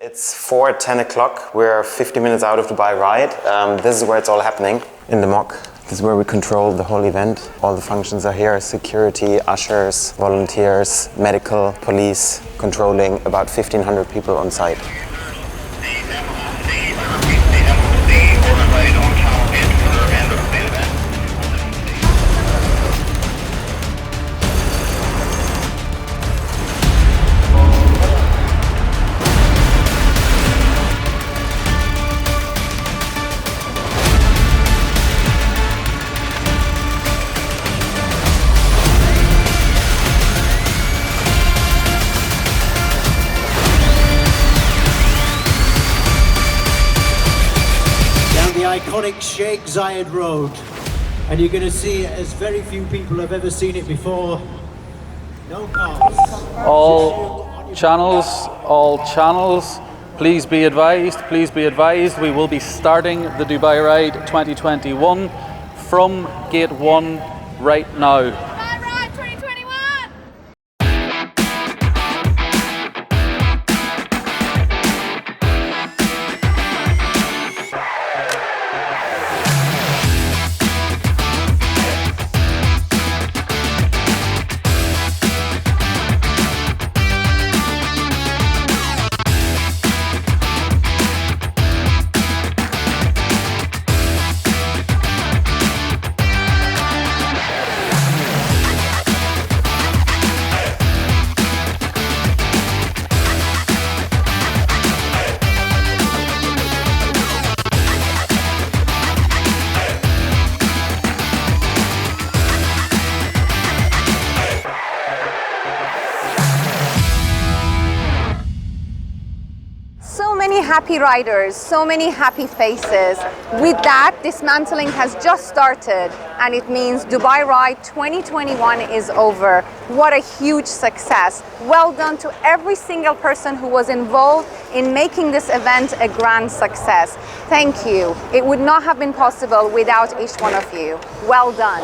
It's 10 o'clock. We're 50 minutes out of Dubai Ride. This is where it's all happening, in the MOC. This is where we control the whole event. All the functions are here: security, ushers, volunteers, medical, police, controlling about 1,500 people on site. Iconic Sheikh Zayed Road, and you're going to see it as very few people have ever seen it before. No cars. All channels, please be advised, we will be starting the Dubai Ride 2021 from Gate 1 right now. So many happy riders, so many happy faces. With that, dismantling has just started, and it means Dubai Ride 2021 is over. What a huge success. Well done to every single person who was involved in making this event a grand success. Thank you. It would not have been possible without each one of you. Well done.